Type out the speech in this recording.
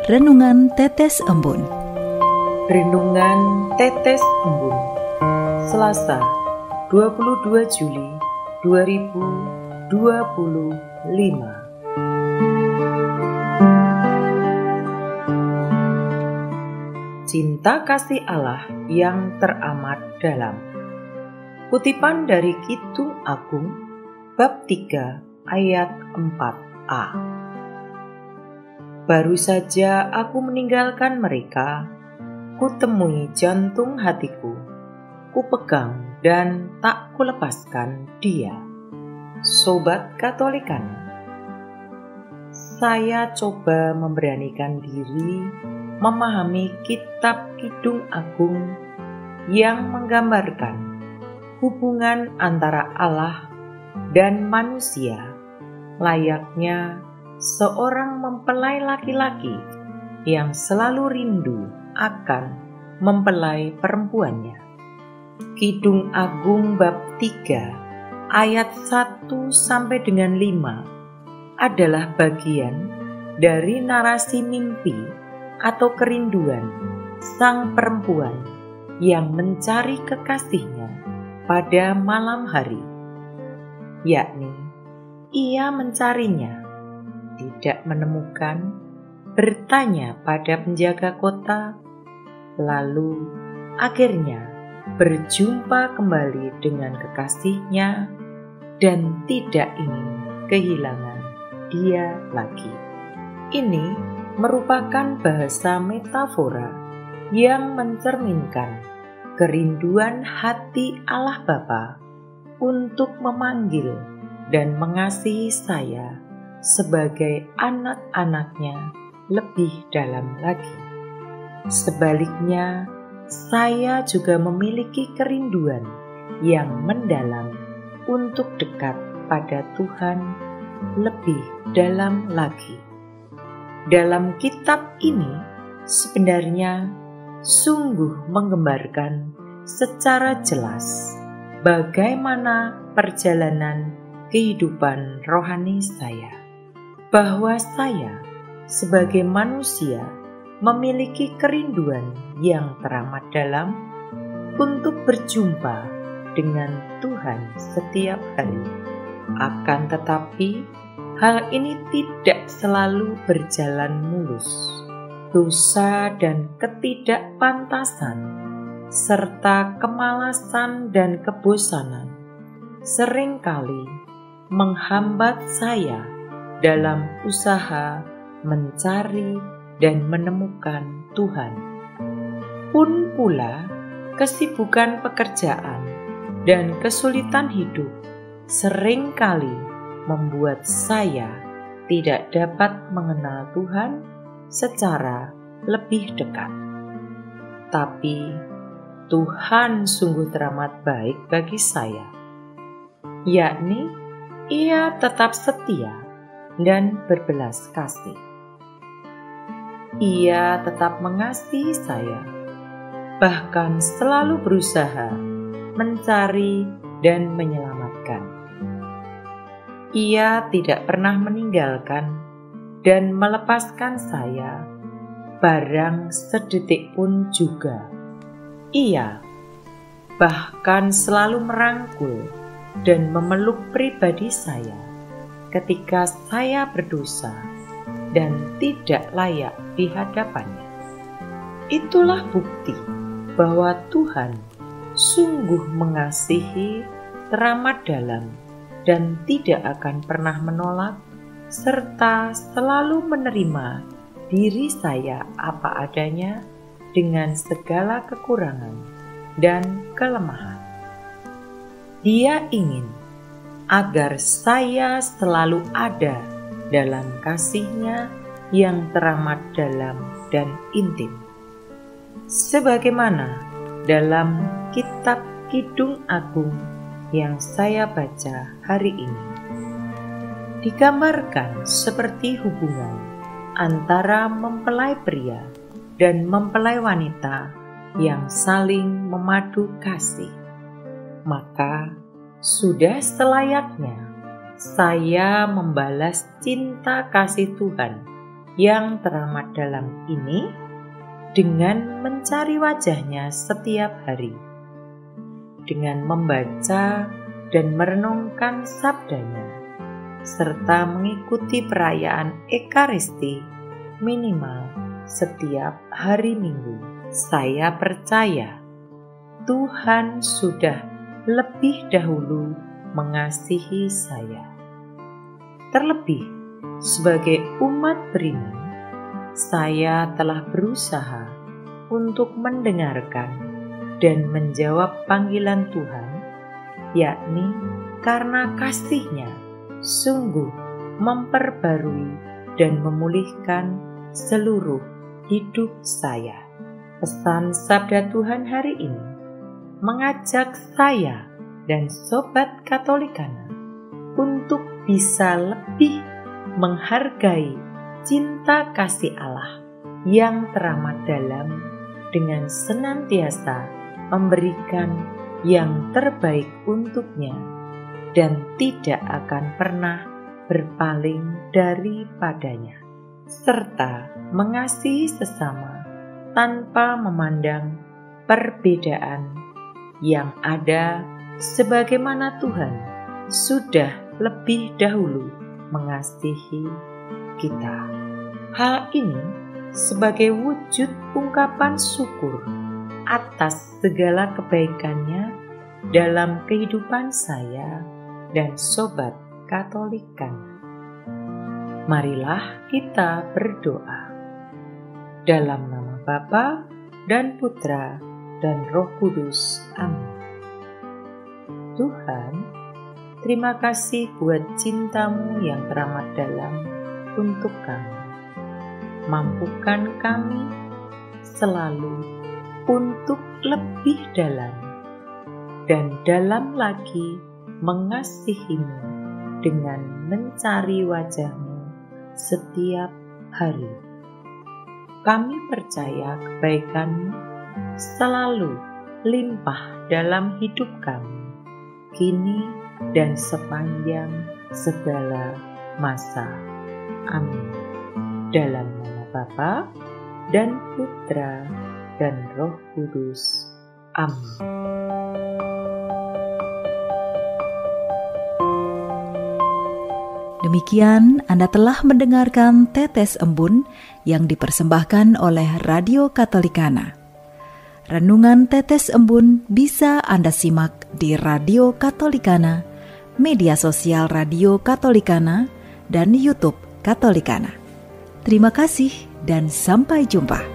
Renungan Tetes Embun. Renungan Tetes Embun, Selasa, 22 Juli 2025. Cinta kasih Allah yang teramat dalam. Kutipan dari Kidung Agung, bab 3 ayat 4a. Baru saja aku meninggalkan mereka, kutemui jantung hatiku, kupegang dan tak kulepaskan dia. Sobat Katolikan, saya coba memberanikan diri memahami kitab Kidung Agung yang menggambarkan hubungan antara Allah dan manusia layaknya seorang mempelai laki-laki yang selalu rindu akan mempelai perempuannya. Kidung Agung bab 3 ayat 1 sampai dengan 5 adalah bagian dari narasi mimpi atau kerinduan sang perempuan yang mencari kekasihnya pada malam hari, yakni ia mencarinya, tidak menemukan, bertanya pada penjaga kota, lalu akhirnya berjumpa kembali dengan kekasihnya dan tidak ingin kehilangan dia lagi. Ini merupakan bahasa metafora yang mencerminkan kerinduan hati Allah Bapa untuk memanggil dan mengasihi saya sebagai anak-anaknya lebih dalam lagi. Sebaliknya, saya juga memiliki kerinduan yang mendalam untuk dekat pada Tuhan lebih dalam lagi. Dalam kitab ini sebenarnya sungguh menggambarkan secara jelas bagaimana perjalanan kehidupan rohani saya, bahwa saya sebagai manusia memiliki kerinduan yang teramat dalam untuk berjumpa dengan Tuhan setiap hari. Akan tetapi, hal ini tidak selalu berjalan mulus. Dosa dan ketidakpantasan, serta kemalasan dan kebosanan seringkali menghambat saya dalam usaha mencari dan menemukan Tuhan. Pun pula, kesibukan pekerjaan dan kesulitan hidup seringkali membuat saya tidak dapat mengenal Tuhan secara lebih dekat. Tapi Tuhan sungguh teramat baik bagi saya, yakni Ia tetap setia dan berbelas kasih. Ia tetap mengasihi saya, bahkan selalu berusaha mencari dan menyelamatkan. Ia tidak pernah meninggalkan dan melepaskan saya barang sedetik pun juga. Ia bahkan selalu merangkul dan memeluk pribadi saya ketika saya berdosa dan tidak layak di hadapannya. Itulah bukti bahwa Tuhan sungguh mengasihi teramat dalam dan tidak akan pernah menolak serta selalu menerima diri saya apa adanya dengan segala kekurangan dan kelemahan. Dia ingin agar saya selalu ada dalam kasih-Nya yang teramat dalam dan intim. Sebagaimana dalam kitab Kidung Agung yang saya baca hari ini, digambarkan seperti hubungan antara mempelai pria dan mempelai wanita yang saling memadu kasih. Maka sudah selayaknya saya membalas cinta kasih Tuhan yang teramat dalam ini dengan mencari wajah-Nya setiap hari, dengan membaca dan merenungkan sabda-Nya, serta mengikuti perayaan Ekaristi minimal setiap hari Minggu. Saya percaya Tuhan sudah lebih dahulu mengasihi saya. Terlebih, sebagai umat beriman, saya telah berusaha untuk mendengarkan dan menjawab panggilan Tuhan, yakni karena kasih-Nya sungguh memperbarui dan memulihkan seluruh hidup saya. Pesan sabda Tuhan hari ini mengajak saya dan Sobat Katolikana untuk bisa lebih menghargai cinta kasih Allah yang teramat dalam dengan senantiasa memberikan yang terbaik untuknya dan tidak akan pernah berpaling daripadanya, serta mengasihi sesama tanpa memandang perbedaan yang ada, sebagaimana Tuhan sudah lebih dahulu mengasihi kita. Hal ini sebagai wujud ungkapan syukur atas segala kebaikan-Nya dalam kehidupan saya dan Sobat Katolikana. Marilah kita berdoa. Dalam nama Bapa dan Putra dan Roh Kudus. Amin. Tuhan, terima kasih buat cinta-Mu yang teramat dalam untuk kami. Mampukan kami selalu untuk lebih dalam dan dalam lagi mengasihi-Mu dengan mencari wajah-Mu setiap hari. Kami percaya kebaikan-Mu selalu limpah dalam hidup kami, kini dan sepanjang segala masa. Amin. Dalam nama Bapa dan Putra dan Roh Kudus. Amin. Demikian Anda telah mendengarkan Tetes Embun yang dipersembahkan oleh Radio Katolikana. Renungan Tetes Embun bisa Anda simak di Radio Katolikana, media sosial Radio Katolikana, dan YouTube Katolikana. Terima kasih dan sampai jumpa.